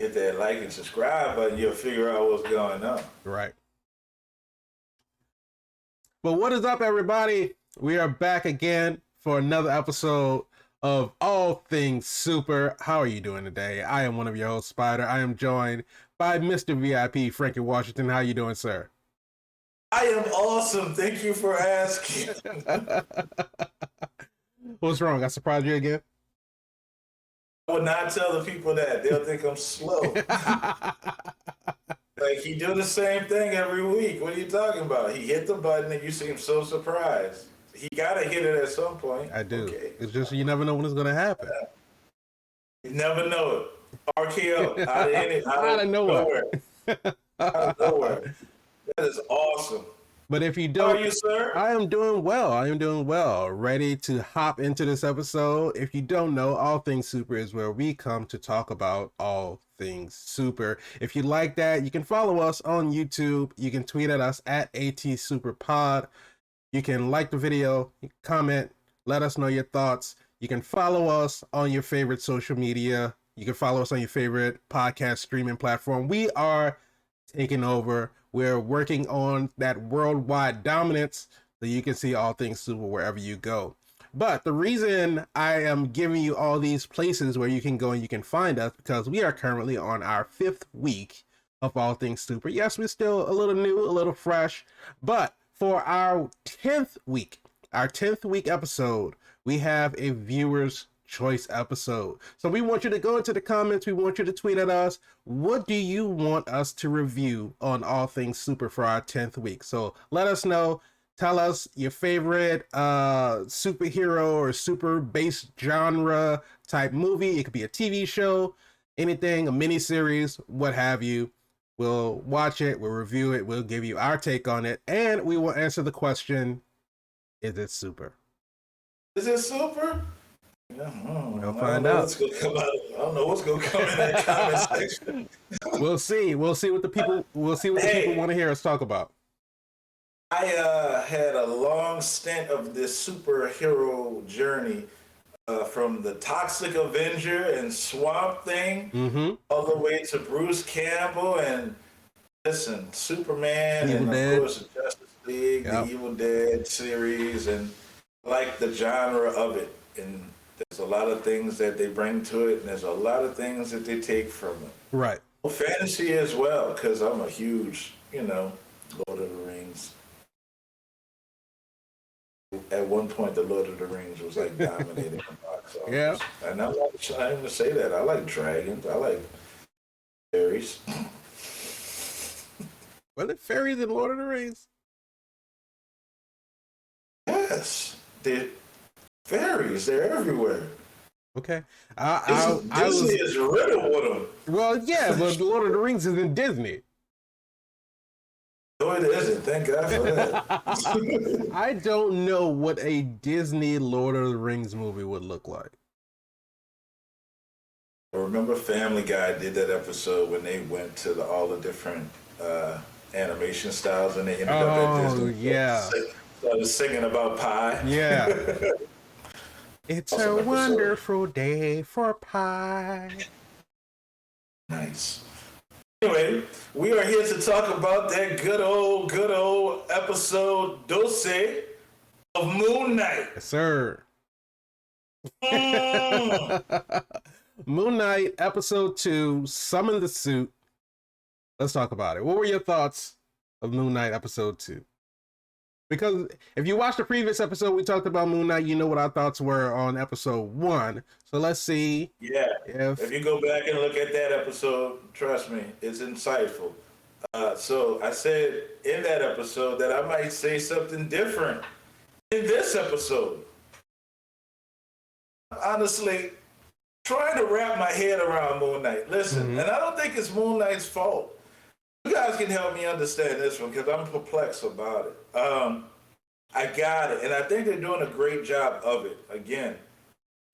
hit that like and subscribe button, you'll figure out what's going on. Right. But what is up, everybody? We are back again for another episode of All Things Super. How are you doing today? I am one of your hosts, Spider. I am joined by Mr. VIP, Frankie Washington. How you doing, sir? I am awesome. Thank you for asking. What's wrong? I surprised you again? I would not tell the people that. They'll think I'm slow. Like, he do the same thing every week. What are you talking about? He hit the button and you seem so surprised. He gotta hit it at some point. I do. Okay. It's just you never know when it's gonna happen. You never know it. RKO out of nowhere. Out of nowhere. That is awesome. But if you don't, how are you, sir? I am doing well. I am doing well. Ready to hop into this episode. If you don't know, All Things Super is where we come to talk about all things super. If you like that, you can follow us on YouTube. You can tweet at us at ATSuperPod. You can like the video, comment, let us know your thoughts. You can follow us on your favorite social media. You can follow us on your favorite podcast streaming platform. We are taking over. We're working on that worldwide dominance so you can see All Things Super wherever you go. But the reason I am giving you all these places where you can go and you can find us, because we are currently on our 5th week of All Things Super. Yes, we're still a little new, a little fresh, but for our 10th week episode, we have a viewer's choice episode. So we want you to go into the comments. We want you to tweet at us. What do you want us to review on All Things Super for our 10th week? So let us know. Tell us your favorite superhero or super based genre type movie. It could be a TV show, anything, a miniseries, what have you. We'll watch it, we'll review it, we'll give you our take on it, and we will answer the question, is it super? Is it super? We'll find out. I don't know what's going to come in that comment section. We'll see what the people people want to hear us talk about. I had a long stint of this superhero journey from the Toxic Avenger and Swamp Thing all the way to Bruce Campbell and Superman Evil and Dead. Of course the Justice League, the Evil Dead series, and like the genre of it. And there's a lot of things that they bring to it, and there's a lot of things that they take from it. Right. Well, fantasy as well, because I'm a huge, Lord of the Rings. At one point, the Lord of the Rings was like dominating the box office. Yeah. And I'm not trying to say that. I like dragons. I like fairies. Were there fairies in Lord of the Rings? Yes. They're fairies. They're everywhere. Okay. Disney is riddled with them. Well, yeah, but Lord of the Rings is in Disney. No, it isn't. Thank God for that. I don't know what a Disney Lord of the Rings movie would look like. I remember Family Guy did that episode when they went to all the different animation styles and they ended up at Disney. Yeah. Started singing about pie. Yeah. It's Awesome a episode. wonderful day for pie. Nice. Anyway, we are here to talk about that good old episode 12 of Moon Knight. Yes, sir. Mm. Moon Knight, episode 2, Summon the Suit. Let's talk about it. What were your thoughts of Moon Knight, episode 2? Because if you watched the previous episode, we talked about Moon Knight, you know what our thoughts were on episode 1. So let's see. Yeah. If you go back and look at that episode, trust me, it's insightful. So I said in that episode that I might say something different in this episode. Honestly, trying to wrap my head around Moon Knight. Listen, and I don't think it's Moon Knight's fault. You guys can help me understand this one because I'm perplexed about it. I got it, and I think they're doing a great job of it. Again,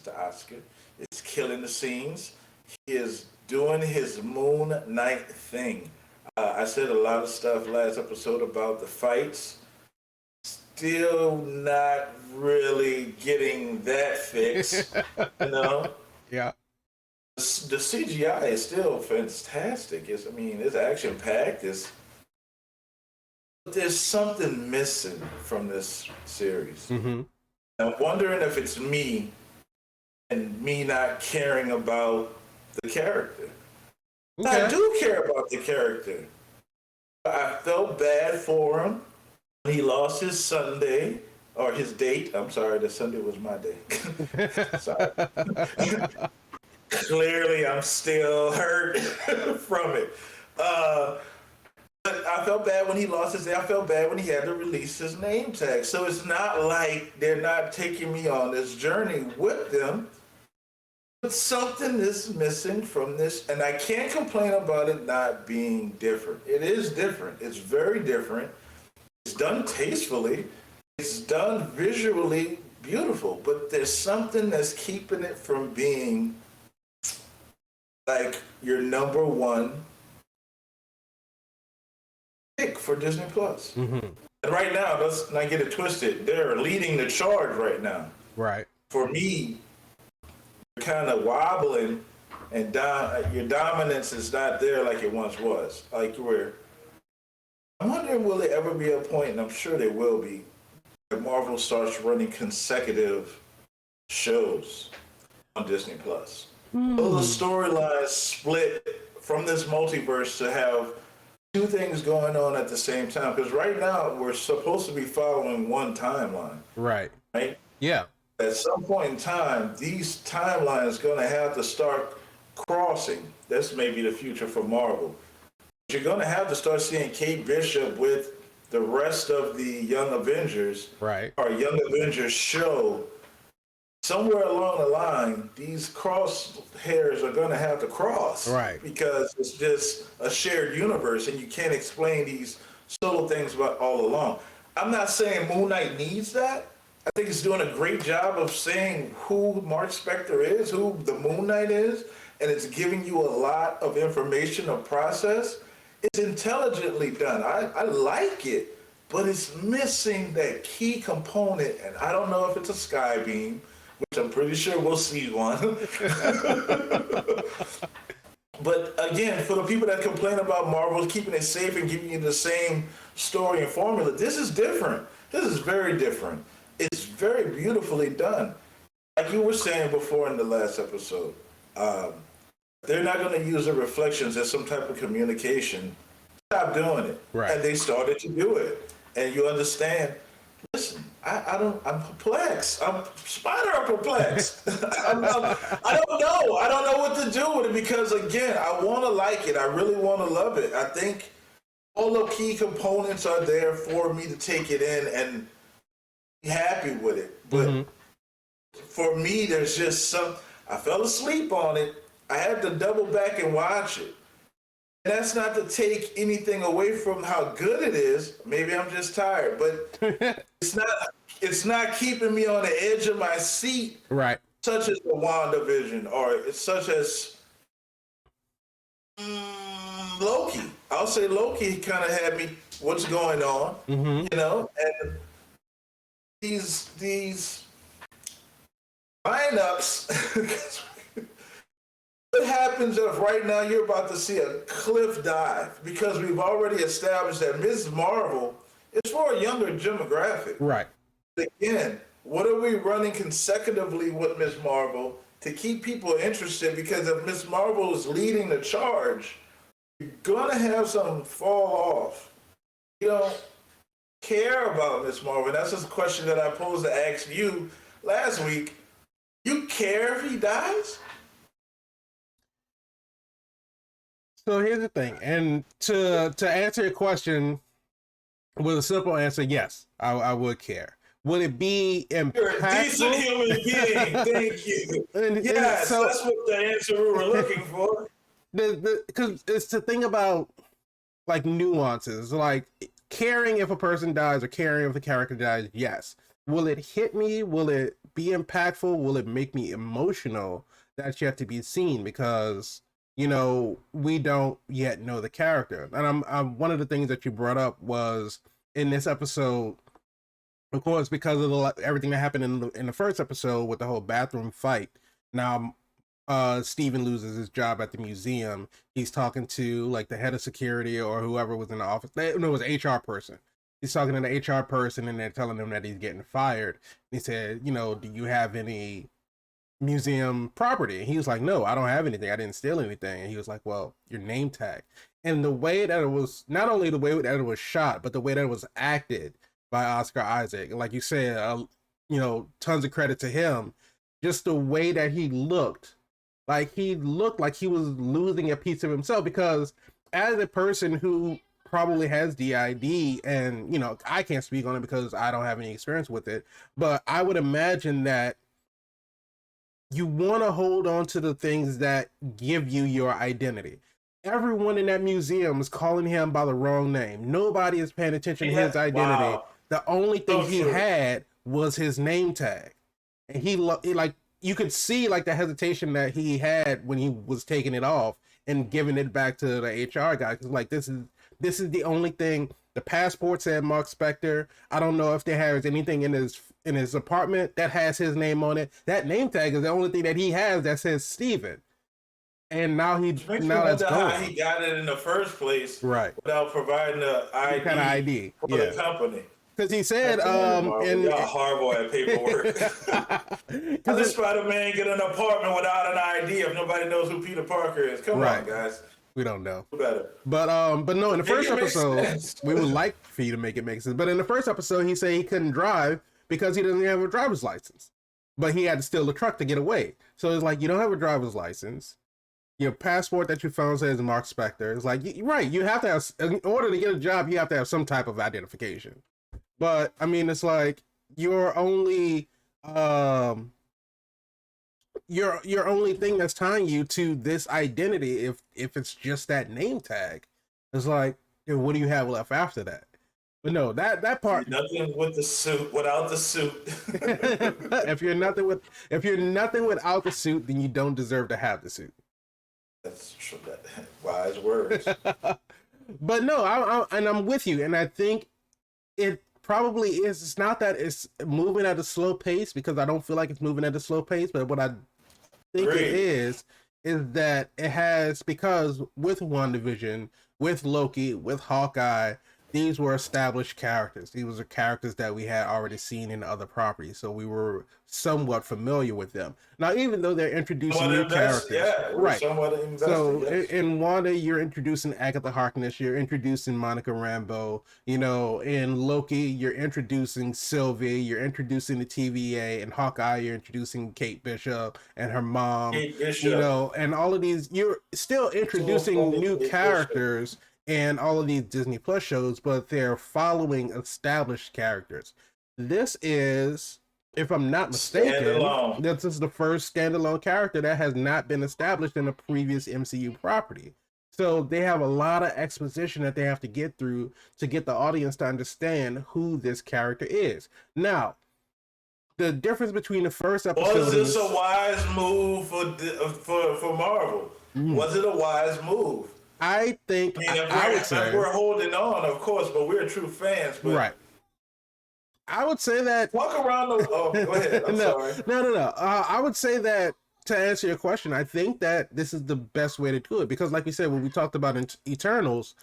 Mr. Oscar is killing the scenes. He is doing his Moon Knight thing. I said a lot of stuff last episode about the fights. Still not really getting that fix, Yeah. the CGI is still fantastic. It's action packed. There's something missing from this series. Mm-hmm. I'm wondering if it's me and me not caring about the character. Okay. I do care about the character. I felt bad for him when he lost his Sunday or his date. I'm sorry, the Sunday was my day. Sorry. Clearly, I'm still hurt from it. But I felt bad when he lost his day. I felt bad when he had to release his name tag. So it's not like they're not taking me on this journey with them. But something is missing from this, and I can't complain about it not being different. It is different. It's very different. It's done tastefully. It's done visually beautiful, but there's something that's keeping it from being like your number one pick for Disney Plus. Mm-hmm. And right now, let's not get it twisted. They're leading the charge right now. Right. For me, you're kind of wobbling, and your dominance is not there like it once was. Like I'm wondering, will there ever be a point, and I'm sure there will be, that Marvel starts running consecutive shows on Disney Plus. Will the storylines split from this multiverse to have two things going on at the same time? Because right now we're supposed to be following one timeline. Right. Right? Yeah. At some point in time, these timelines going to have to start crossing. That's maybe the future for Marvel. You're going to have to start seeing Kate Bishop with the rest of the Young Avengers, right, or Young Avengers show. Somewhere along the line, these crosshairs are going to have to cross, right? Because it's just a shared universe, and you can't explain these solo things about all along. I'm not saying Moon Knight needs that. I think it's doing a great job of saying who Mark Spector is, who the Moon Knight is, and it's giving you a lot of information to process. It's intelligently done. I like it, but it's missing that key component, and I don't know if it's a sky beam, which I'm pretty sure we'll see one. But again, for the people that complain about Marvel keeping it safe and giving you the same story and formula, this is different. This is very different. It's very beautifully done. Like you were saying before in the last episode, they're not going to use the reflections as some type of communication. Stop doing it. Right. And they started to do it. And you understand, listen, I'm perplexed. I'm perplexed. I don't know. I don't know what to do with it because, again, I want to like it. I really want to love it. I think all the key components are there for me to take it in and be happy with it. But for me, there's just I fell asleep on it. I had to double back and watch it. And that's not to take anything away from how good it is. Maybe I'm just tired, but it's not keeping me on the edge of my seat. Right. Such as the WandaVision, or such as Loki. I'll say Loki kind of had me, what's going on, you know? And these lineups, what happens if right now you're about to see a cliff dive? Because we've already established that Ms. Marvel is for a younger demographic. Right. Again, what are we running consecutively with Ms. Marvel to keep people interested? Because if Ms. Marvel is leading the charge, you're going to have some fall off. You don't care about Ms. Marvel. And that's just a question that I posed to ask you last week. You care if he dies? So here's the thing, and to answer your question with a simple answer, yes, I would care. Would it be impactful? You're a decent human being. Thank you. Yes, so, that's what the answer we were looking for. Because it's the thing about like nuances, like caring if a person dies or caring if the character dies. Yes. Will it hit me? Will it be impactful? Will it make me emotional? That's yet to be seen because, you know, we don't yet know the character. And I'm one of the things that you brought up was in this episode, of course, because of everything that happened in the first episode with the whole bathroom fight. Now, Steven loses his job at the museum, he's talking to like the head of security or whoever was in the office. No, it was an HR person. He's talking to the HR person and they're telling him that he's getting fired. He said, do you have any museum property? And he was like, no, I don't have anything. I didn't steal anything. And he was like, well, your name tag. And the way that it was, not only the way that it was shot, but the way that it was acted by Oscar Isaac, like you said, tons of credit to him. Just the way that he looked like he was losing a piece of himself, because as a person who probably has DID, and I can't speak on it because I don't have any experience with it, but I would imagine that you want to hold on to the things that give you your identity. Everyone in that museum is calling him by the wrong name. Nobody is paying attention to his identity. Wow. The only thing he had was his name tag. And he like, you could see like the hesitation that he had when he was taking it off and giving it back to the HR guy. Cause like, this is the only thing. The passport said Mark Spector. I don't know if there has anything in his apartment that has his name on it. That name tag is the only thing that he has that says Steven. And now that's gone. How he got it in the first place, right? Without providing the ID, kind of ID for the company. Because he said, and y'all horrible at paperwork. How does Spider-Man get an apartment without an ID if nobody knows who Peter Parker is? Come on, guys. We don't know. Better. But no, in the first episode, we would like for you to make it make sense. But in the first episode, he said he couldn't drive because he doesn't have a driver's license. But he had to steal the truck to get away. So it's like, you don't have a driver's license. Your passport that you found says Mark Spector. It's like, right, you have to have, in order to get a job, you have to have some type of identification. But I mean, it's like your only thing that's tying you to this identity, if it's just that name tag, it's like, what do you have left after that? But no, that part. Nothing with the suit, without the suit. if you're nothing without the suit, then you don't deserve to have the suit. That's true. Wise words. But no, I'm with you, and I think it probably is. It's not that it's moving at a slow pace, because I don't feel like it's moving at a slow pace, but what I think it is that it has, because with WandaVision, with Loki, with Hawkeye, these were established characters. These were characters that we had already seen in other properties, so we were somewhat familiar with them. Now, even though they're introducing new characters, right? So in Wanda, you're introducing Agatha Harkness, you're introducing Monica Rambeau. In Loki, you're introducing Sylvie, you're introducing the TVA. In Hawkeye, you're introducing Kate Bishop and her mom. And all of these, you're still introducing new characters. And all of these Disney Plus shows, but they're following established characters. This is, if I'm not mistaken, this is the first standalone character that has not been established in a previous MCU property. So they have a lot of exposition that they have to get through to get the audience to understand who this character is. Now, the difference between the first episode... Was this a wise move for Marvel? Was it a wise move? I think I would say we're holding on, of course, but we're true fans. But right. I would say that. Walk around. Go ahead. I'm sorry. No. I would say that, to answer your question, I think that this is the best way to do it, because, like we said, when we talked about Eternals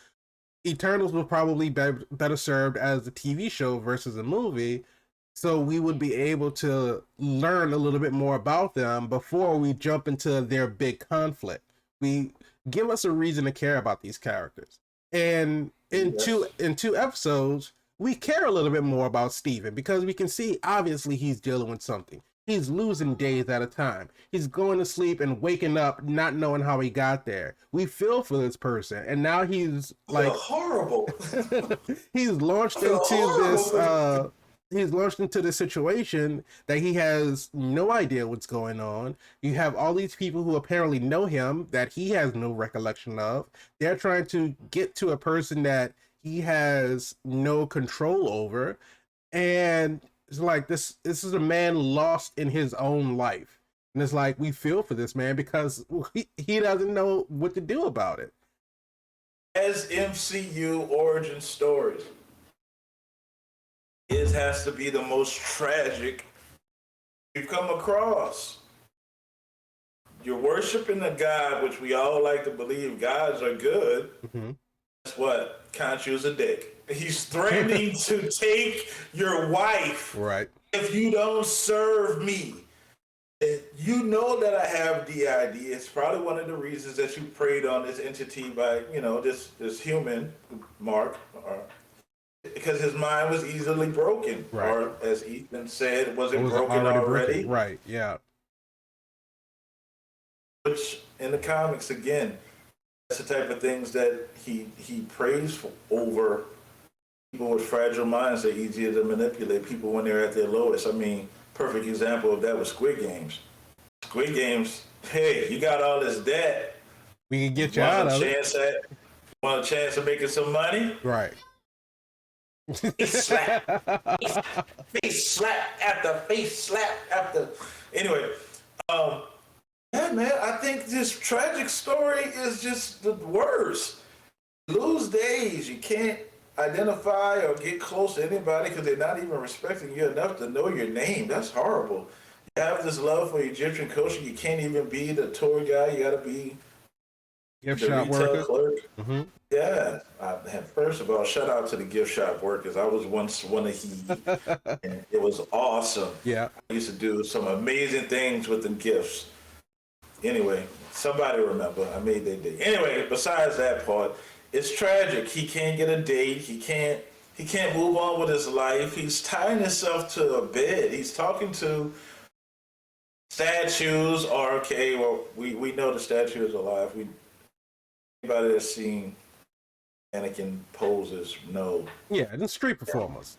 will probably be better served as a TV show versus a movie. So we would be able to learn a little bit more about them before we jump into their big conflict. Give us a reason to care about these characters. And in two episodes, we care a little bit more about Steven, because we can see, obviously, he's dealing with something. He's losing days at a time. He's going to sleep and waking up not knowing how he got there. We feel for this person. And now he's like... horrible. He's launched into this situation that he has no idea what's going on. You have all these people who apparently know him that he has no recollection of. They're trying to get to a person that he has no control over. And it's like, this is a man lost in his own life. And it's like, we feel for this man because he doesn't know what to do about it. As MCU origin stories, it has to be the most tragic you've come across. you're worshiping a God, which we all like to believe gods are good. Guess what? Khonshu's a dick. He's threatening to take your wife Right. if you don't serve me. You know that I have DID. It's probably one of the reasons that you preyed on this entity by, this human, Mark, because his mind was easily broken. Right. Or as Ethan said, was it was broken already? broken. Right, yeah. Which in the comics, again, that's the type of things that he prays for over people with fragile minds. They're easier to manipulate, people when they're at their lowest. I mean, perfect example of that was Squid Games. Squid Games, hey, you got all this debt. We can get you out of it. Want a chance of making some money? Right. Face slap. Face slap after face slap after. Anyway, yeah, man, I think this tragic story is just the worst. Lose days, you can't identify or get close to anybody because they're not even respecting you enough to know your name. That's horrible. You have this love for Egyptian culture, you can't even be the tour guy. You got to be gift the shop retail worker. Clerk. Mm-hmm. Yeah. First of all, shout out to the gift shop workers. I was once one of he, and it was awesome. Yeah. I used to do some amazing things with the gifts. Anyway, somebody remember, I made their day. Anyway, besides that part, it's tragic. He can't get a date. He can't move on with his life. He's tying himself to a bed. He's talking to statues. Or okay, well, we know the statue is alive. Anybody that's seen mannequin poses know. Yeah, and street performers.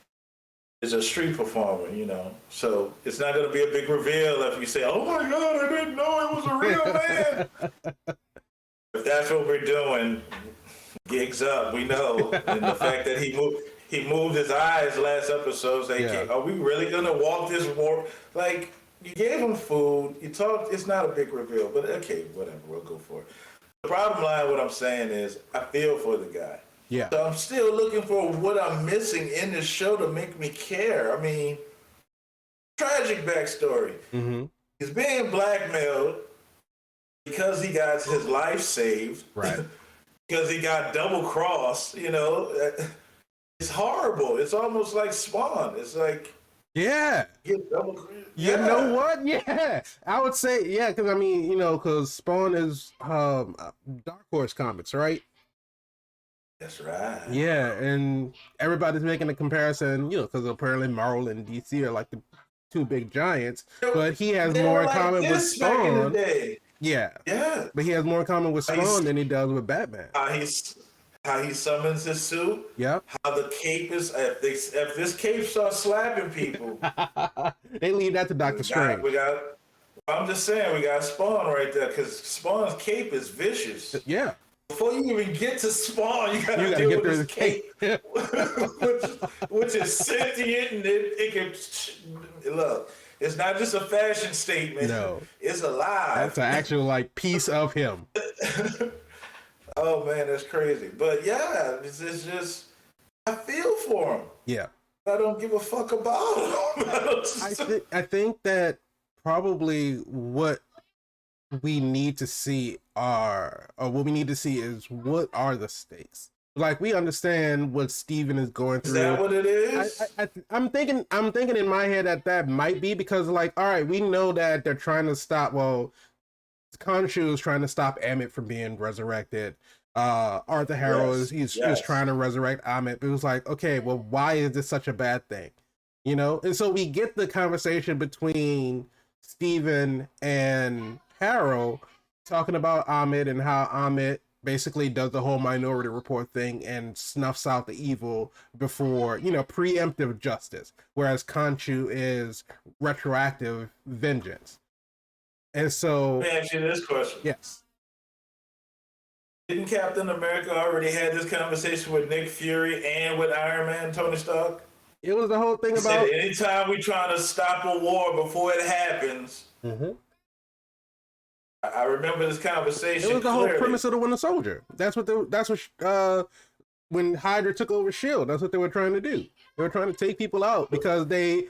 Is a street performer, So it's not going to be a big reveal if you say, "Oh my God, I didn't know it was a real man." If that's what we're doing, gigs up. We know, and the fact that he moved his eyes last episode. Are we really going to walk this walk? Like, you gave him food. You talked. It's not a big reveal, but okay, whatever. We'll go for it. The bottom line, what I'm saying is, I feel for the guy. Yeah. So I'm still looking for what I'm missing in this show to make me care. I mean, tragic backstory. Mm-hmm. He's being blackmailed because he got his life saved. Right. Because he got double crossed. It's horrible. It's almost like Spawn. It's like, yeah. You know what? Yeah. I would say, yeah, because I mean, because Spawn is Dark Horse Comics, right? That's right. Yeah, and everybody's making a comparison, because apparently Marvel and DC are like the two big giants, but he has more in common with Spawn. Yeah. Yeah. But he has more in common with Spawn than he does with Batman. How he summons his suit. Yep. How the cape is. If this cape starts slapping people, they leave that to Doctor Strange. I'm just saying, we got Spawn right there because Spawn's cape is vicious. Yeah. Before you even get to Spawn, you gotta deal with his cape, which is sentient, and it can look. It's not just a fashion statement. No, it's alive. That's an actual piece of him. Oh man, that's crazy. But yeah, it's just I feel for him. Yeah, I don't give a fuck about him. I think that probably what we need to see is what are the stakes. Like, we understand what Steven is going through. Is that what it is? I'm thinking in my head that might be because, all right, we know that they're trying to stop. Well, Khonshu is trying to stop Amit from being resurrected. Arthur Harrow is trying to resurrect Amit. It was like, okay, well, why is this such a bad thing? And so we get the conversation between Steven and Harrow talking about Amit and how Amit basically does the whole Minority Report thing and snuffs out the evil before, preemptive justice, whereas Khonshu is retroactive vengeance. And so, let me ask you this question. Yes. Didn't Captain America already had this conversation with Nick Fury and with Iron Man, Tony Stark? It was the whole thing about anytime we trying to stop a war before it happens. Mm-hmm. I remember this conversation. It was the clearly. whole premise of the Winter Soldier. That's what when Hydra took over S.H.I.E.L.D., that's what they were trying to do. They were trying to take people out because they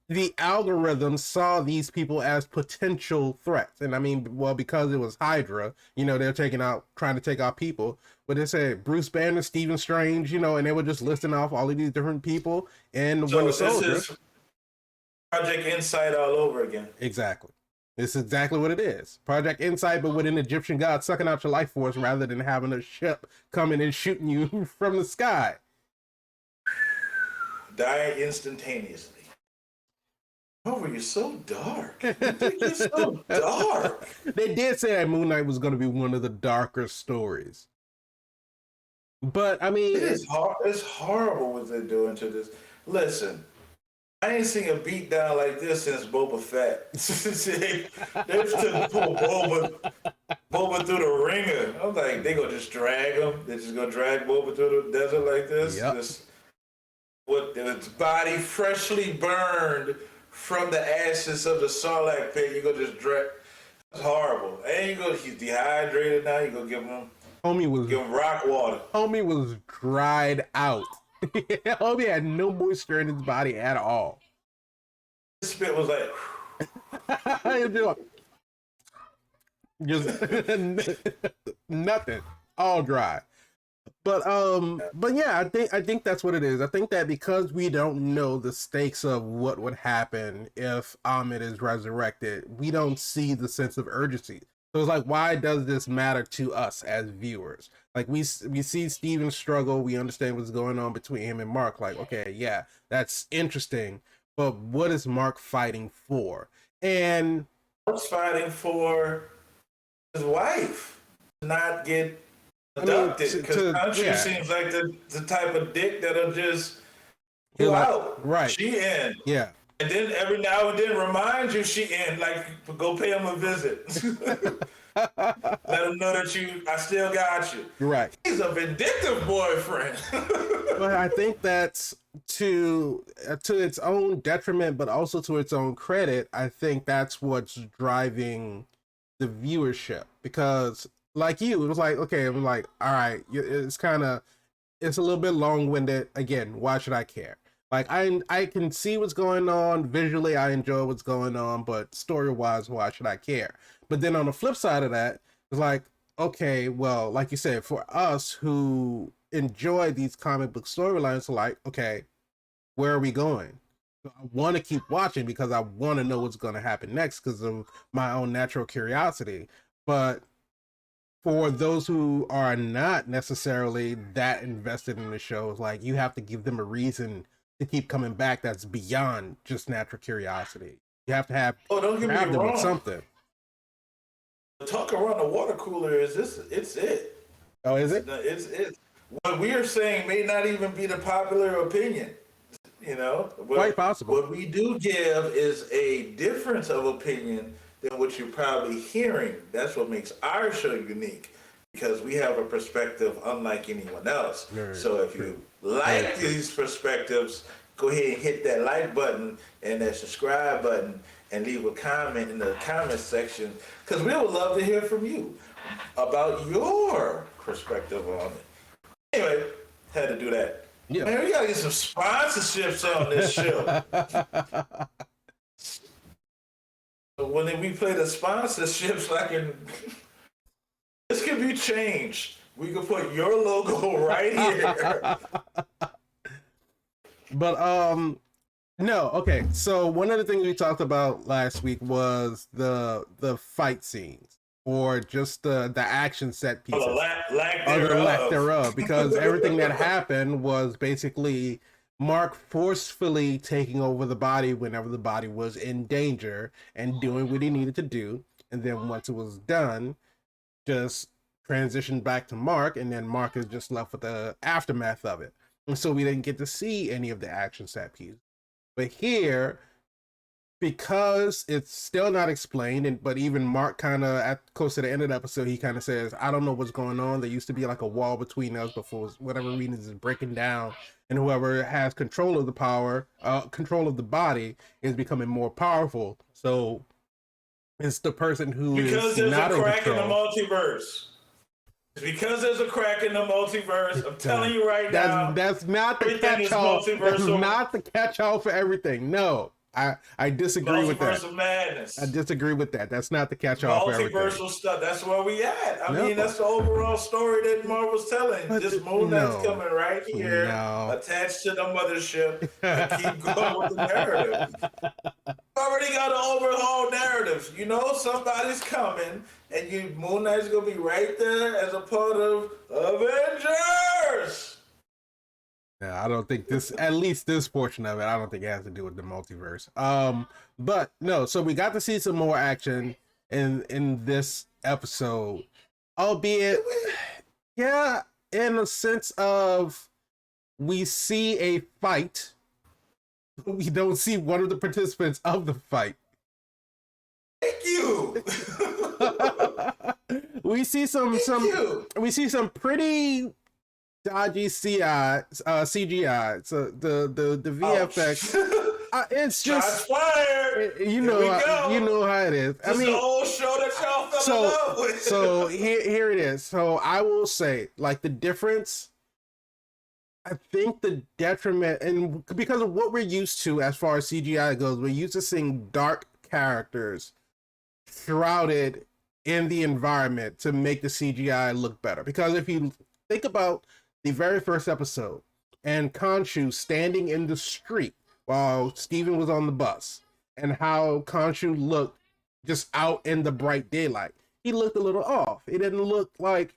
the algorithm saw these people as potential threats. And I mean, well, because it was Hydra, they're trying to take out people. But they said Bruce Banner, Stephen Strange, and they were just listing off all of these different people and Winter Soldier. This is Project Insight all over again. Exactly. This is exactly what it is. Project Insight, but with an Egyptian god sucking out your life force rather than having a ship coming and shooting you from the sky. Die instantaneously. Oh, you're so dark. You're so dark. They did say that Moon Knight was going to be one of the darker stories. But, I mean... It's horrible what they're doing to this. Listen, I ain't seen a beatdown like this since Boba Fett. They just pull Boba through the ringer. I'm like, they gonna just drag him? They just gonna drag Boba through the desert like this? Yep. With its body freshly burned from the ashes of the Sarlacc pit, you gonna just drag? It's horrible. And he's dehydrated now. You gonna give him rock water. Homie was dried out. Homie had no moisture in his body at all. His spit was like... just nothing, all dry. But yeah, I think that's what it is. I think that because we don't know the stakes of what would happen if Ahmed is resurrected, we don't see the sense of urgency. So it's like, why does this matter to us as viewers? Like, we see Steven struggle. We understand what's going on between him and Mark. Like, okay, yeah, that's interesting. But what is Mark fighting for? And Mark's fighting for his wife to not get adopted. Because Country seems like the type of dick that'll just go out. Right. She in. Yeah. And then every now and then remind you she in, like, go pay him a visit. Let him know that I still got you. Right. He's a vindictive boyfriend. But I think that's to its own detriment, but also to its own credit. I think that's what's driving the viewership, because like you, it was like, okay, I'm like, all right, it's a little bit long-winded. Again, why should I care? Like, I can see what's going on visually. I enjoy what's going on, but story-wise, why should I care? But then on the flip side of that, it's like, okay, well, like you said, for us who enjoy these comic book storylines, like, okay, where are we going? I want to keep watching because I want to know what's going to happen next because of my own natural curiosity. But for those who are not necessarily that invested in the show, it's like, you have to give them a reason to keep coming back that's beyond just natural curiosity. You have to have don't get me wrong. With something. The talk around the water cooler is this. It's it. Oh, is it? It's what we are saying may not even be the popular opinion. Quite possible. What we do give is a difference of opinion than what you're probably hearing. That's what makes our show unique, because we have a perspective unlike anyone else. So if you like these perspectives, go ahead and hit that like button and that subscribe button and leave a comment in the comment section, because we would love to hear from you about your perspective on it. Anyway, had to do that. Yeah. Man, we gotta get some sponsorships on this show. So when we play the sponsorships, this can be changed. We can put your logo right here. But no, okay. So one of the things we talked about last week was the fight scenes, or just the action set pieces, or the lack thereof, because everything that happened was basically Mark forcefully taking over the body whenever the body was in danger and doing what he needed to do, and then once it was done, just transitioned back to Mark, and then Mark is just left with the aftermath of it. And so we didn't get to see any of the action set pieces. But here, because it's still not explained, but even Mark kind of, at close to the end of the episode, he kind of says, I don't know what's going on. There used to be like a wall between us, but for whatever reason is breaking down, and whoever has control of the power, control of the body, is becoming more powerful. So it's the person who because is not there's a crack in the multiverse. Because there's a crack in the multiverse. I'm telling you right now. That's not the catch-all. That's not the catch-all for everything. No. I disagree with that. Multiverse of Madness. I disagree with that. That's not the catch-all for everything. Multiversal stuff. That's where we at. I No. mean, that's the overall story that Marvel's telling. But This Moon Knight's no. coming right here, No. attached to the mothership, and keep going with the narrative. Already got an overhaul narrative. You know somebody's coming, and Moon Knight's gonna be right there as a part of Avengers. Yeah, I don't think this, at least this portion of it, I don't think it has to do with the multiverse. But no, so we got to see some more action in this episode, albeit, yeah, in a sense of we see a fight. We don't see one of the participants of the fight. Thank you. We see some pretty dodgy CGI. So the VFX, it's just fired. You know how it is. This is the old show that y'all fell in love with. So here it is. So I will say, like, the difference, I think the detriment, and because of what we're used to as far as CGI goes, we're used to seeing dark characters shrouded in the environment to make the CGI look better. Because if you think about the very first episode and Khonshu standing in the street while Steven was on the bus, and how Khonshu looked just out in the bright daylight, he looked a little off. It didn't look like,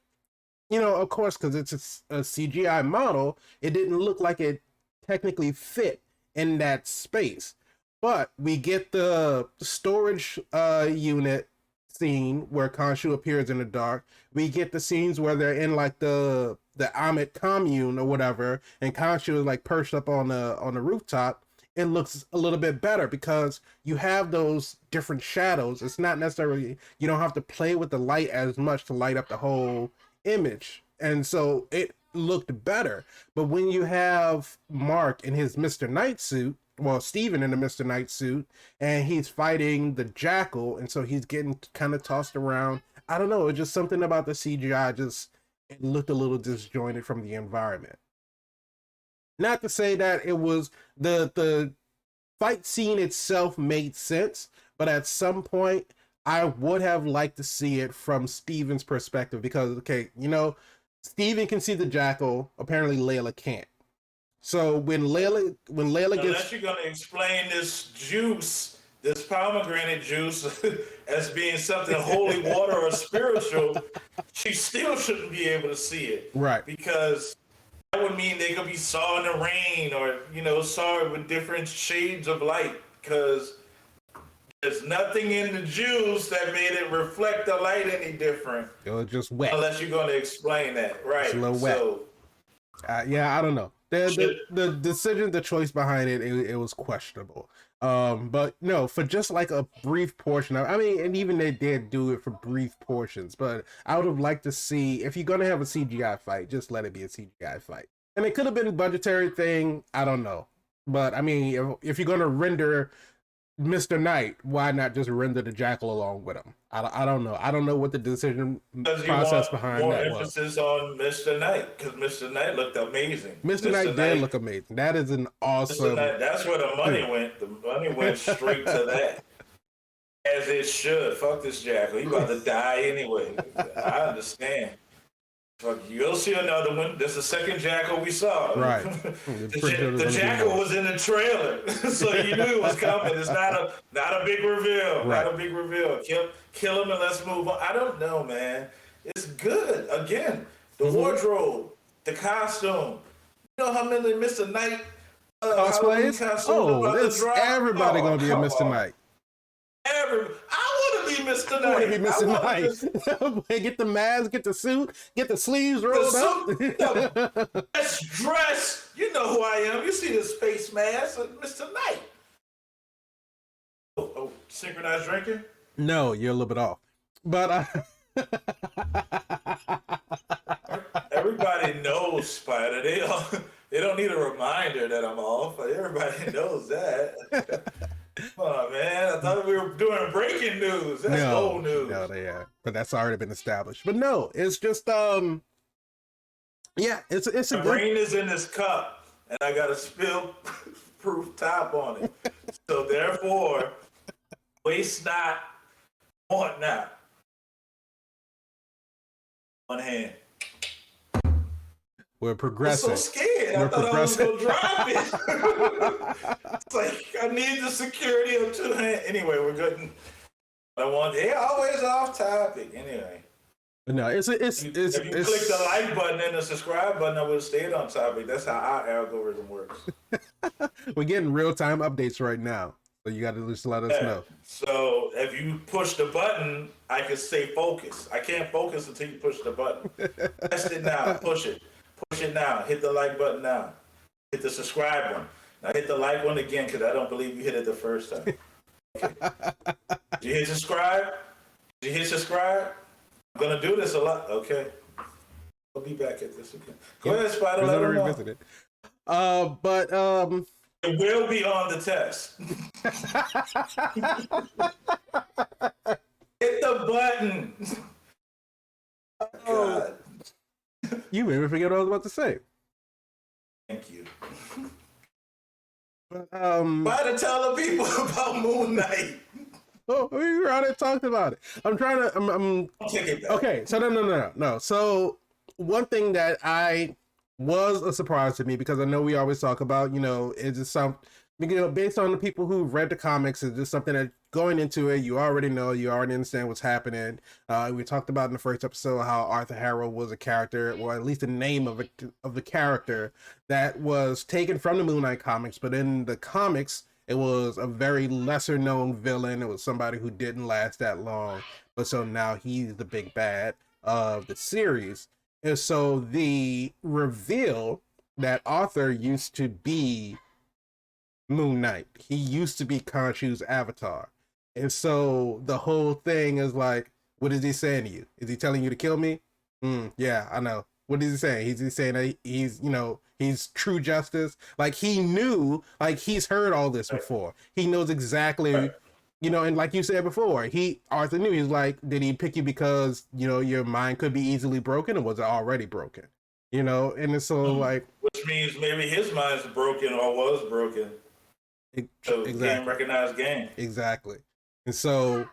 of course, because it's a CGI model, it didn't look like it technically fit in that space. But we get the storage unit scene where Khonshu appears in the dark. We get the scenes where they're in like the Amit commune or whatever, and Khonshu is like perched up on the rooftop. It looks a little bit better because you have those different shadows. It's not necessarily, you don't have to play with the light as much to light up the whole image, and so it looked better. But when you have Mark in his Mr. Knight suit, well, Steven in the Mr. Knight suit, and he's fighting the Jackal, and so he's getting kind of tossed around. I don't know, it's just something about the CGI, it looked a little disjointed from the environment. Not to say that it was the fight scene itself made sense, but at some point I would have liked to see it from Steven's perspective, because Steven can see the Jackal, apparently Layla can't. So when Layla gets, unless you're gonna explain this juice, this pomegranate juice, as being something holy water or spiritual, she still shouldn't be able to see it, right? Because that would mean they could be saw in the rain, or saw it with different shades of light, because there's nothing in the juice that made it reflect the light any different. It was just wet. Unless you're going to explain that, right? It's a little wet. So, yeah, I don't know. The decision, the choice behind it was questionable. But no, for just like a brief portion of, and even they did do it for brief portions, but I would have liked to see, if you're going to have a CGI fight, just let it be a CGI fight. And it could have been a budgetary thing, I don't know. But if you're going to render Mr. Knight, why not just render the Jackal along with him? I don't know. I don't know what the decision process behind that was. More emphasis on Mr. Knight, because Mr. Knight looked amazing. Mr. Knight did look amazing. That is an awesome. That's where the money went. The money went straight to that, as it should. Fuck this Jackal. He about to die anyway. I understand. Fuck, you'll see another one. That's the second Jackal we saw. Right. The Jackal was in the trailer, so you knew it was coming. It's not a big reveal. Right. Not a big reveal. Kill him and let's move on. I don't know, man. It's good. Again, the wardrobe, the costume. You know how many Mr. Knight cosplays? Everybody gonna be a Mr. Knight. I want to be Mr. Knight. I want to be Mr. Knight. Get the mask, get the suit, get the sleeves rolled up. Let's dress. You know who I am. You see the space mask, Mr. Knight. Oh, synchronized drinking? No, you're a little bit off. But everybody knows, Spider. They don't need a reminder that I'm off. Everybody knows that. Come on, man. I thought we were doing breaking news. That's old news. No, they are. But that's already been established. But no, it's just yeah, it's a the rain is in this cup, and I got a spill proof top on it. So therefore, waste not, want not. One hand. We're progressing. I'm so scared. I thought I was going to drop it. It's like, I need the security of two hands. Anyway, we're good. They're always off topic. Anyway. No, if you click the like button and the subscribe button, I would stay on topic. That's how our algorithm works. We're getting real-time updates right now. So you got to just let us know. So if you push the button, I can stay focused. I can't focus until you push the button. Test it now. Push it. Push it now. Hit the like button now. Hit the subscribe one. Now hit the like one again because I don't believe you hit it the first time. Okay. Did you hit subscribe? Did you hit subscribe? I'm going to do this a lot. Okay. I'll be back at this again. Go ahead, Spider. Let them know. But it will be on the test. Hit the button. God. You made me forget what I was about to say. Thank you. But, why to tell the people about Moon Knight? Oh, we already talked about it. I'm trying to. I'm okay. So no. So one thing that was a surprise to me, because I know we always talk about, is just based on the people who read the comics, it's just something that going into it, you already know, you already understand what's happening. We talked about in the first episode how Arthur Harrow was a character, or at least the name of the character that was taken from the Moon Knight comics, but in the comics, it was a very lesser known villain. It was somebody who didn't last that long, but so now he's the big bad of the series. And so the reveal that Arthur used to be Moon Knight, he used to be Khonshu's avatar. And so the whole thing is like, what is he saying to you? Is he telling you to kill me? Yeah, I know. What is he saying? Is he saying that he's true justice? Like, he knew, like, he's heard all this before. He knows exactly, and like you said before, Arthur knew. He's like, did he pick you because, your mind could be easily broken, or was it already broken? And it's so like... Which means maybe his mind's broken or was broken. So exactly. Can't recognize game. Exactly. And so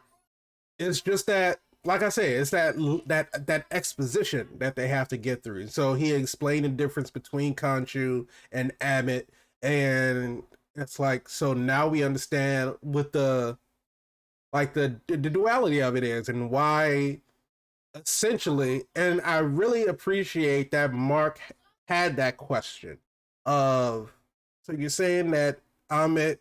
it's just that, like I say, it's that exposition that they have to get through. So he explained the difference between Khonshu and Ammit, and it's like, so now we understand what the duality of it is, and why essentially. And I really appreciate that Mark had that question of, so you're saying that Ammit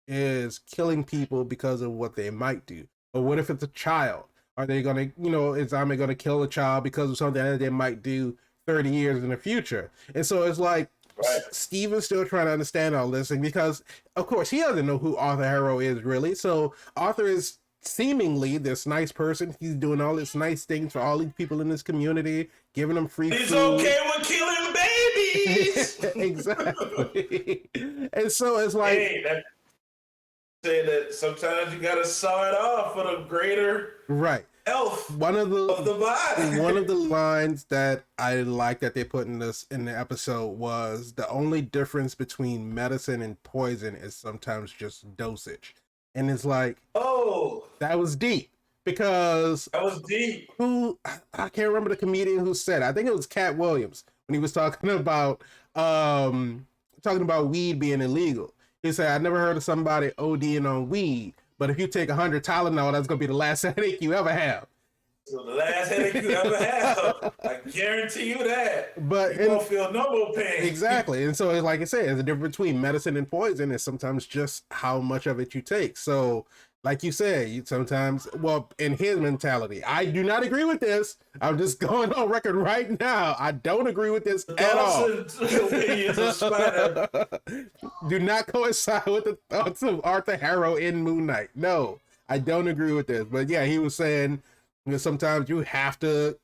is killing people because of what they might do, but what if it's a child? Are they gonna, is Ammit gonna kill a child because of something that they might do 30 years in the future? And so it's like, right. Steven's still trying to understand all this, and because of course he doesn't know who Arthur Harrow is really. So Arthur is seemingly this nice person. He's doing all this nice things for all these people in this community, giving them free food. He's okay with killing babies. Exactly. And so it's like, say that sometimes you gotta saw it off for the greater health of the body. One of the lines that I like that they put in the episode was, the only difference between medicine and poison is sometimes just dosage. And it's like, oh, that was deep, because that was deep. I can't remember the comedian who said it. I think it was Cat Williams, when he was talking about weed being illegal. He said, I never heard of somebody ODing on weed, but if you take 100 Tylenol, that's going to be the last headache you ever have. So the last headache you ever have, I guarantee you that. But you won't feel no more pain. Exactly. And so, like I said, the difference between medicine and poison is sometimes just how much of it you take. So, like you said, you sometimes, well, in his mentality, I do not agree with this. I'm just going on record right now. I don't agree with this at all. Do not coincide with the thoughts of Arthur Harrow in Moon Knight. No, I don't agree with this. But yeah, he was saying, sometimes you have to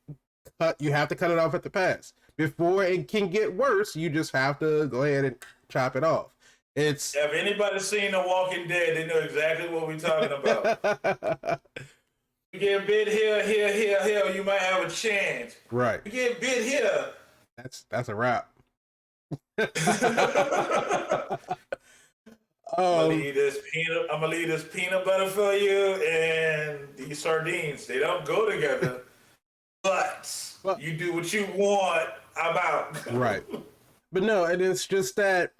cut it off at the pass. Before it can get worse, you just have to go ahead and chop it off. If anybody's seen The Walking Dead, they know exactly what we're talking about. You get bit here, you might have a chance. Right. You get bit here. That's a wrap. I'm gonna leave this peanut butter for you and these sardines. They don't go together, but you do what you want. I'm out. Right. But no, and it's just that,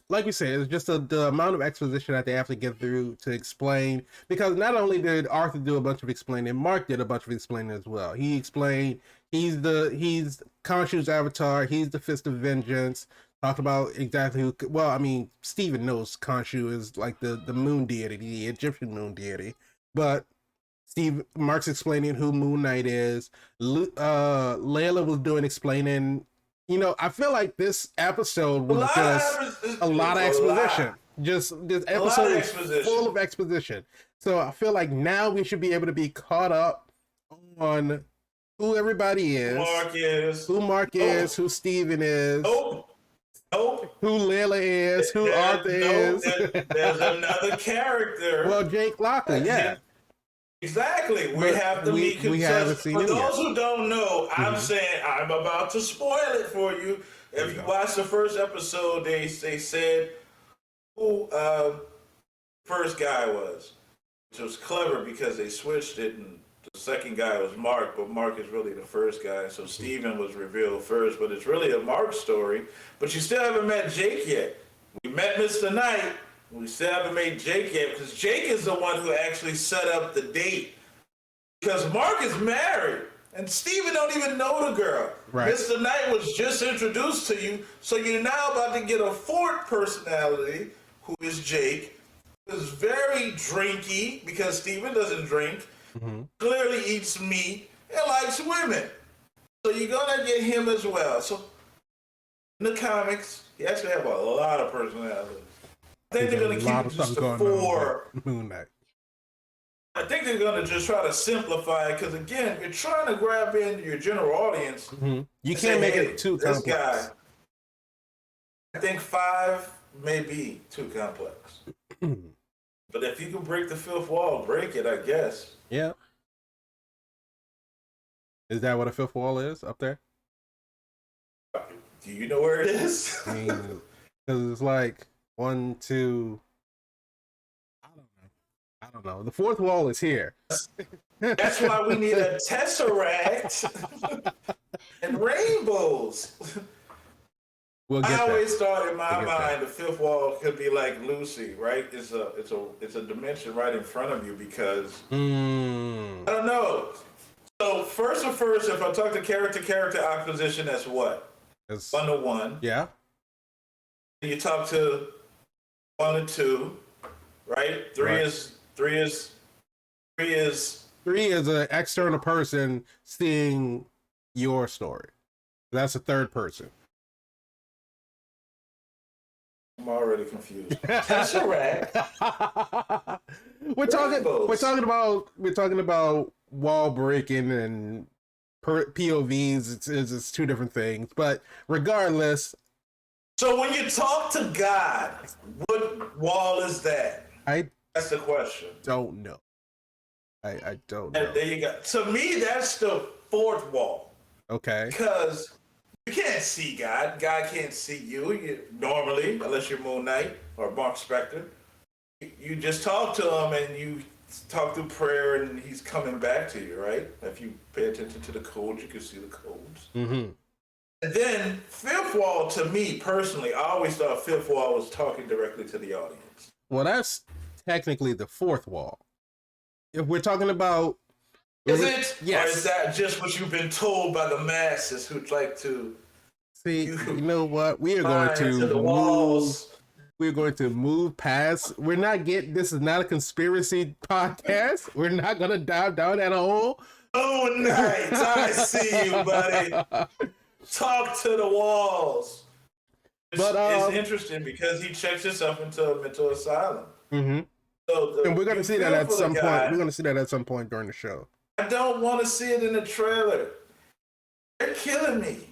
like we said, it's just the amount of exposition that they have to get through to explain. Because not only did Arthur do a bunch of explaining, Mark did a bunch of explaining as well. He explained he's Khonshu's avatar. He's the Fist of Vengeance. Talked about exactly who. Well, I mean, Steven knows Khonshu is like the moon deity, the Egyptian moon deity. But Mark's explaining who Moon Knight is. Layla was doing explaining. You know, I feel like this episode was just a lot of exposition. Just this episode is full of exposition. So I feel like now we should be able to be caught up on who everybody is, who Mark is, who Steven is, who Layla is, who Arthur is. There's another character. Well, Jake Locker, yeah. Exactly. We have to meet. We haven't seen for him those yet. who don't know, I'm saying I'm about to spoil it for you. If you watch the first episode, they said who first guy was, which was clever because they switched it, and the second guy was Mark, but Mark is really the first guy. So Steven was revealed first, but it's really a Mark story. But you still haven't met Jake yet. We met Mr. Knight. We still haven't made Jake yet because Jake is the one who actually set up the date. Because Mark is married and Steven don't even know the girl. Right. Mr. Knight was just introduced to you, so you're now about to get a fourth personality who is Jake, who is very drinky because Steven doesn't drink, clearly eats meat, and likes women. So you're going to get him as well. So in the comics, he actually have a lot of personalities. I think they're going to keep just the four. Moon Knight. I think they're going to just try to simplify it because, again, you're trying to grab in your general audience. You can't make it too complex. Guy, I think 5 may be too complex. But if you can break the fifth wall, break it, I guess. Yeah. Is that what a fifth wall is up there? Do you know where it is? I mean, because it's like 1, 2. I don't know. The fourth wall is here. That's why we need a tesseract and rainbows. I always thought in my mind the fifth wall could be like Lucy, right? It's a dimension right in front of you because I don't know. So first, if I talk to character acquisition, that's what? It's 1-to-1. Yeah. You talk to 1-to-2, right? Three is an external person seeing your story. That's a third person. I'm already confused. Tesseract. We're talking about wall breaking and POVs. It's two different things, but regardless. So when you talk to God, what wall is that? That's the question. Don't know. I don't know. And there you go. To me, that's the fourth wall. Okay. Because you can't see God. God can't see you normally, unless you're Moon Knight or Mark Spector. You just talk to him and you talk through prayer and he's coming back to you, right? If you pay attention to the codes, you can see the codes. And then fifth wall, to me personally, I always thought fifth wall was talking directly to the audience. Well, that's technically the fourth wall. If we're talking about... Is it? Yes. Or is that just what you've been told by the masses who'd like to... See, you know what? We are going to move... We're going to move past... We're not getting... This is not a conspiracy podcast. We're not going to dive down that hole. Oh, nice. I see you, buddy. Talk to the walls. It's interesting because he checks himself into a mental asylum. So and we're going to see that at some point. We're going to see that at some point during the show. I don't want to see it in the trailer. They're killing me.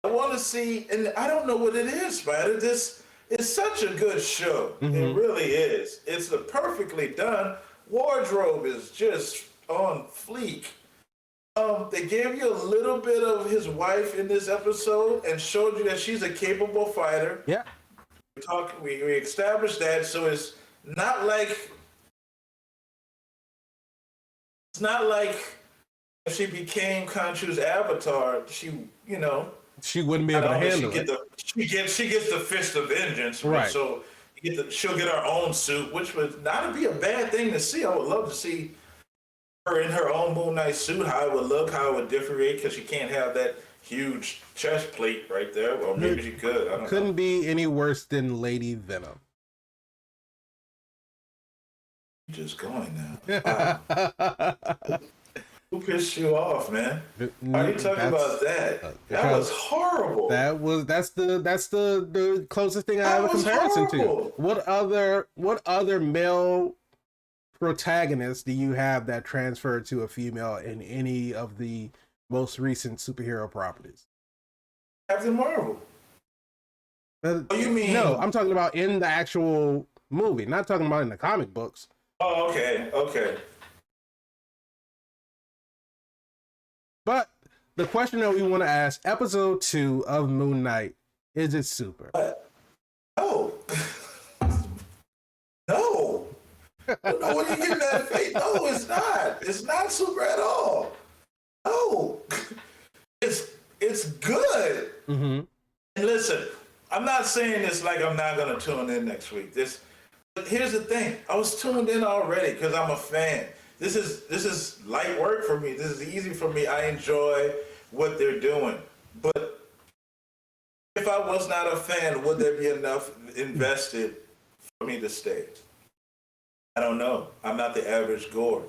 I want to see, and I don't know what it is, man. It's such a good show. It really is. It's perfectly done. Wardrobe is just on fleek. They gave you a little bit of his wife in this episode and showed you that she's a capable fighter. Yeah. We established that, so not like it's not like if she became Khonshu's avatar, she wouldn't be not able to only handle it. she gets the fist of vengeance, Right. So she'll get her own suit, which would not be a bad thing to see. I would love to see her in her own Moon Knight suit, how it would look, how it would differentiate, because she can't have that huge chest plate right there. Or maybe she could. I don't know. Couldn't be any worse than Lady Venom. You're just going now. Wow. Who pissed you off, man? Why are you talking about that? That was horrible. That's the closest thing I have a comparison to. What other male protagonists do you have that transferred to a female in any of the most recent superhero properties? Captain Marvel. Oh, you mean? No, I'm talking about in the actual movie, not talking about in the comic books. Oh, okay. But the question that we want to ask, episode 2 of Moon Knight, is it super? No. No. What are you getting that face? No, it's not. It's not super at all. No. It's good. Mm-hmm. And listen, I'm not saying this like I'm not going to tune in next week. But here's the thing. I was tuned in already because I'm a fan. This is light work for me. This is easy for me. I enjoy what they're doing. But if I was not a fan, would there be enough invested for me to stay? I don't know. I'm not the average Gore.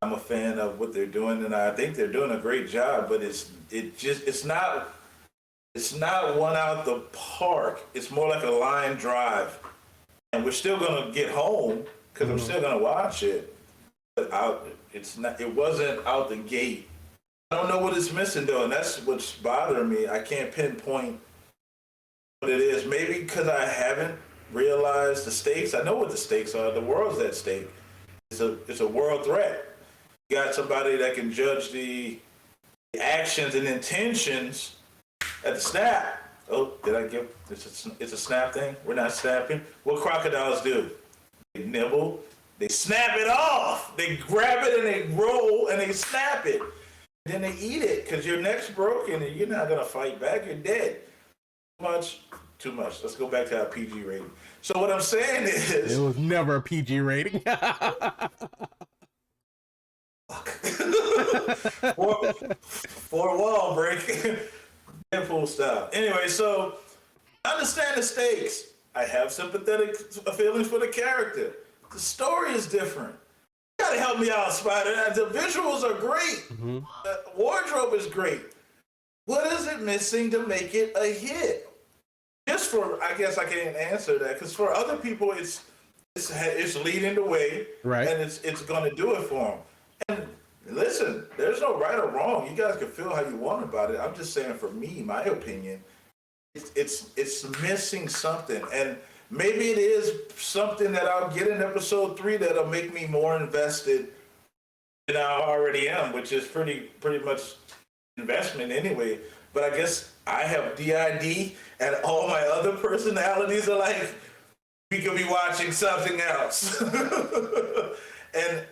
I'm a fan of what they're doing, and I think they're doing a great job. But it's not one out the park. It's more like a line drive, and we're still gonna get home because I'm still gonna watch it. It wasn't out the gate. I don't know what it's missing though, and that's what's bothering me. I can't pinpoint what it is. Maybe because I haven't realized the stakes. I know what the stakes are. The world's at stake. It's a world threat. You got somebody that can judge the actions and intentions at the snap. Oh, did I give? It's a snap thing. We're not snapping. What crocodiles do? They nibble. They snap it off. They grab it and they roll and they snap it. And then they eat it because your neck's broken and you're not going to fight back. You're dead. Too much. Let's go back to our PG rating. So what I'm saying is... It was never a PG rating. Four wall break. Deadpool style. Anyway, so I understand the stakes. I have sympathetic feelings for the character. The story is different. You gotta help me out, Spider. The visuals are great. Mm-hmm. The wardrobe is great. What is it missing to make it a hit? Just for, I guess I can't answer that because for other people, it's leading the way, right? And it's going to do it for them. And listen, there's no right or wrong. You guys can feel how you want about it. I'm just saying, for me, my opinion, it's missing something, and maybe it is something that I'll get in episode 3 that'll make me more invested than I already am, which is pretty much investment anyway. But I guess I have DID, and all my other personalities are like, we could be watching something else. And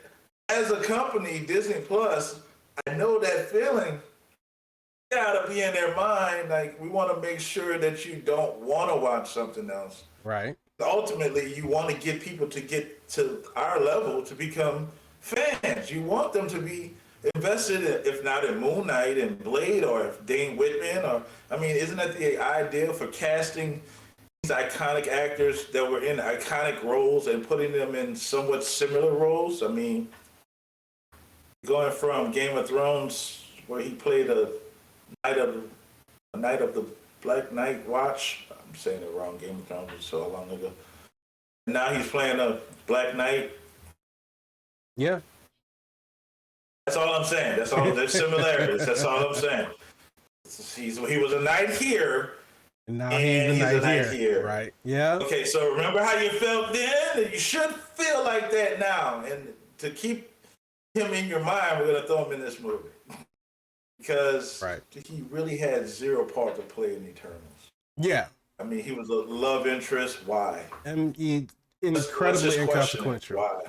as a company, Disney Plus, I know that feeling. It gotta be in their mind, like, we want to make sure that you don't want to watch something else. Right. Ultimately, you want to get people to get to our level to become fans. You want them to be invested in, if not in Moon Knight and Blade or Dane Whitman, or, I mean, isn't that the idea for casting these iconic actors that were in iconic roles and putting them in somewhat similar roles? I mean, going from Game of Thrones, where he played a knight of the Black Knight Watch. I'm saying it wrong. Game of Thrones was so long ago. And now he's playing a Black Knight. Yeah. That's all I'm saying. That's all. There's similarities. That's all I'm saying. He was a knight here, and now he's a knight here. Right. Yeah. Okay, so remember how you felt then? You should feel like that now. And to keep him in your mind, we're going to throw him in this movie. Because he really had zero part to play in Eternals. Yeah. I mean, he was a love interest. Why? And he Let's incredibly just question it. inconsequential. Why?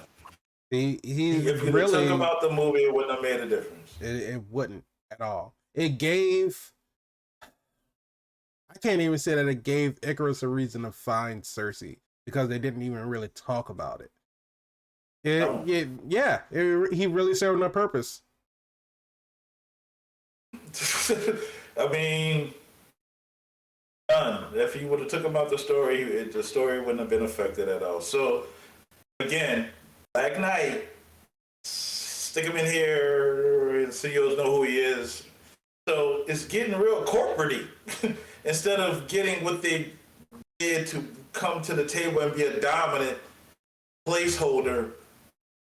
He If you'd have took him really out the movie, it wouldn't have made a difference. it wouldn't at all. It gave I can't even say that it gave Icarus a reason to find Cersei because they didn't even really talk about it. He really served no purpose. I mean, none. If he would have took him out the story wouldn't have been affected at all. So again, Black Knight, stick him in here, and CEOs know who he is. So it's getting real corporate-y instead of getting what they did to come to the table and be a dominant placeholder,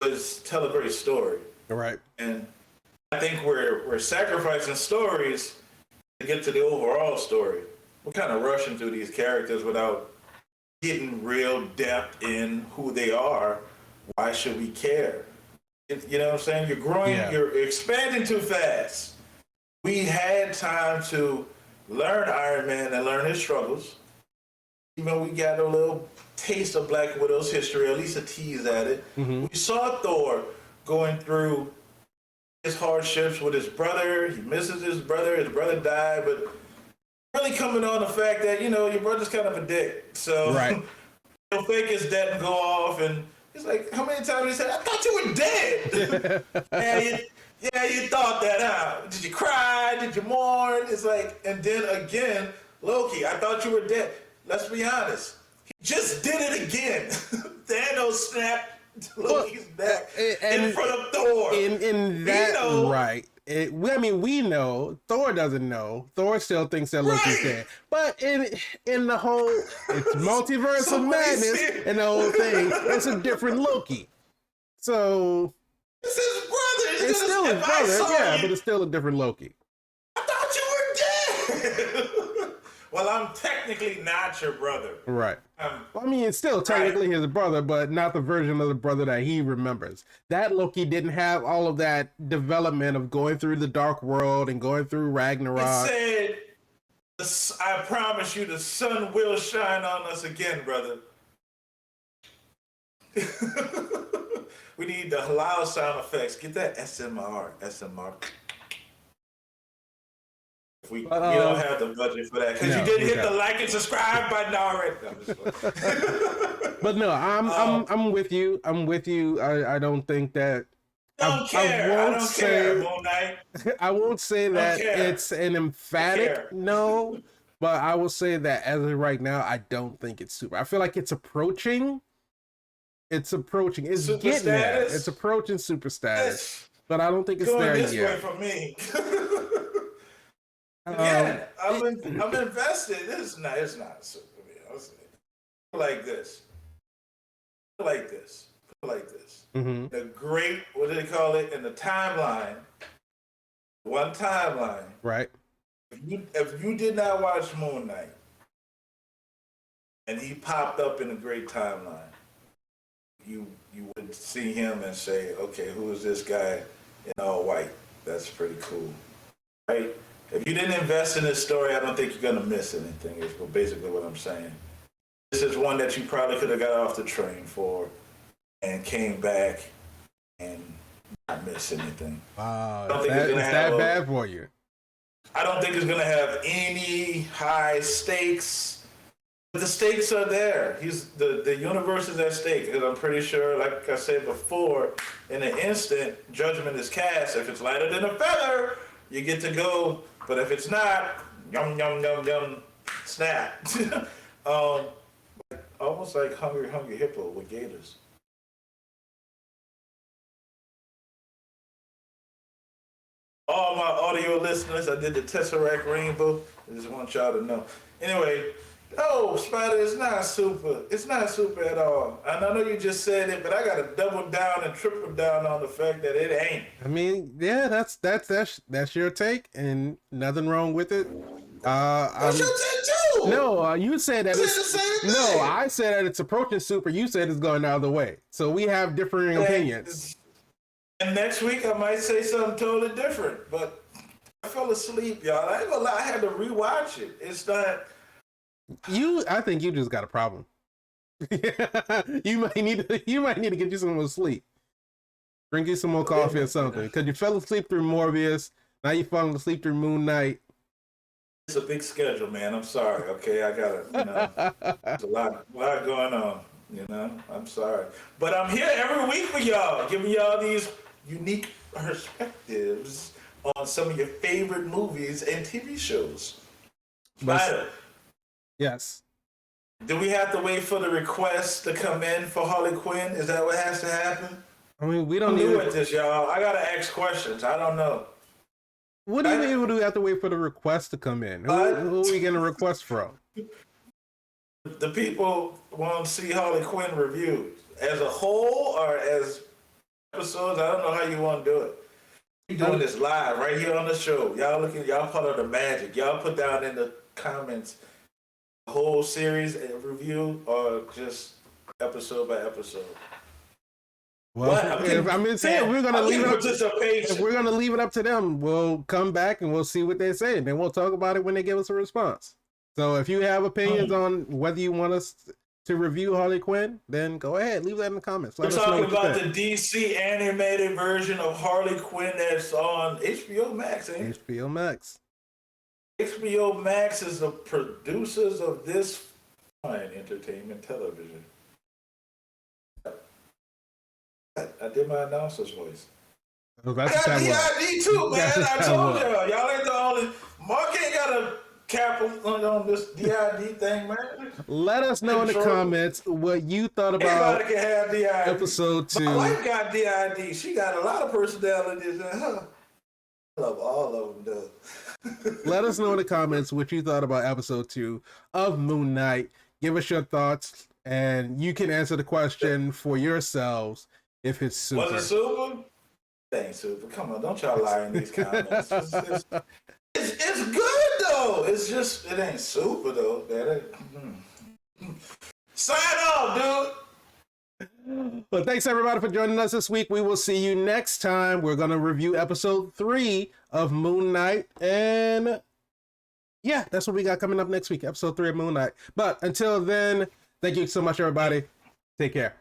was tell a great story. Right. And I think we're sacrificing stories to get to the overall story. We're kind of rushing through these characters without getting real depth in who they are. Why should we care? You know what I'm saying? You're growing, You're expanding too fast. We had time to learn Iron Man and learn his struggles. Even we got a little taste of Black Widow's history, at least a tease at it. Mm-hmm. We saw Thor going through his hardships with his brother. He misses his brother died, but really coming on the fact that, your brother's kind of a dick. So right. He'll fake his death and go off, and he's like, how many times he said, I thought you were dead. You thought that out. Did you cry? Did you mourn? It's like, and then again, Loki, I thought you were dead. Let's be honest. He just did it again. Thanos snapped Loki's neck in front of Thor. In that, right. We know. Thor doesn't know. Thor still thinks that Loki's dead. But in the whole, it's multiverse of madness and the whole thing, it's a different Loki. So it's his brother. It's still his brother, but it's still a different Loki. I thought you were dead. Well, I'm technically not your brother. Right. It's still technically his brother, but not the version of the brother that he remembers. That Loki didn't have all of that development of going through the Dark World and going through Ragnarok. It said, I promise you the sun will shine on us again, brother. We need the loud sound effects. Get that SMR. We don't have the budget for that because you didn't hit the like and subscribe button already. But no, I'm with you. I don't think that. I won't care, Moon Knight. I won't say that it's an emphatic no, but I will say that as of right now, I don't think it's super. I feel like it's approaching. It's getting status? There. It's approaching super status, but I don't think it's there yet. Way for me. Again, I'm invested. It's not super. Like this. Mm-hmm. The great, what do they call it? In the timeline, one timeline. Right. If you did not watch Moon Knight, and he popped up in a great timeline, you would see him and say, okay, who is this guy in all white? That's pretty cool, right? If you didn't invest in this story, I don't think you're gonna miss anything. Is basically what I'm saying. This is one that you probably could have got off the train for, and came back and not miss anything. Wow, it's that bad for you. I don't think it's gonna have any high stakes. But the stakes are there. The universe is at stake, and I'm pretty sure, like I said before, in an instant, judgment is cast. If it's lighter than a feather, you get to go. But if it's not, yum yum yum yum, snap. Almost like Hungry Hippo with gators. All my audio listeners, I did the Tesseract Rainbow. I just want y'all to know. Anyway. No, Spider, it's not super. It's not super at all. And I know you just said it, but I got to double down and triple down on the fact that it ain't. That's your take, and nothing wrong with it. That's your take too. No, you said that it's the same thing. No, I said that it's approaching super. You said it's going the other way. So we have differing opinions. And next week I might say something totally different, but I fell asleep, y'all. I ain't gonna lie, I had to rewatch it. It's not. I think you just got a problem. You might need to get you some more sleep. Drink you some more coffee or something. Because you fell asleep through Morbius. Now you're falling asleep through Moon Knight. It's a big schedule, man. I'm sorry. Okay, I gotta, there's a lot going on. I'm sorry, but I'm here every week for y'all, giving y'all these unique perspectives on some of your favorite movies and TV shows. Spider. Yes. Do we have to wait for the request to come in for Harley Quinn? Is that what has to happen? I mean, we don't I'm need new at this, y'all. I gotta ask questions. I don't know. What do you mean? Do we have to wait for the request to come in? Who are we getting a request from? The people want to see Harley Quinn reviewed as a whole or as episodes. I don't know how you want to do it. We're doing this live right here on the show. Y'all part of the magic. Y'all put down in the comments the whole series and review or just episode by episode. Well, if we're gonna leave it up. If we're gonna leave it up to them, we'll come back and we'll see what they say, and then we'll talk about it when they give us a response. So if you have opinions on whether you want us to review Harley Quinn, then go ahead, leave that in the comments. We're talking about the DC animated version of Harley Quinn that's on HBO Max, ain't it? HBO Max. HBO Max is the producers of this fine entertainment television. I did my announcer's voice. I got DID too, man. I told y'all. Y'all ain't the only. Mark ain't got a cap on this DID thing, man. Let us know in the comments what you thought about Everybody can have DID. episode 2. My wife got DID. She got a lot of personalities in her. I love all of them, though. Let us know in the comments what you thought about episode 2 of Moon Knight. Give us your thoughts, and you can answer the question for yourselves if it's super. Was it super? It ain't super. Come on, don't y'all lie in these comments. It's good, though. It's just, it ain't super, though. Sign off, dude. Well, thanks everybody for joining us this week. We will see you next time. We're going to review episode 3 of Moon Knight. And yeah, that's what we got coming up next week. Episode 3 of Moon Knight. But until then, thank you so much, everybody. Take care.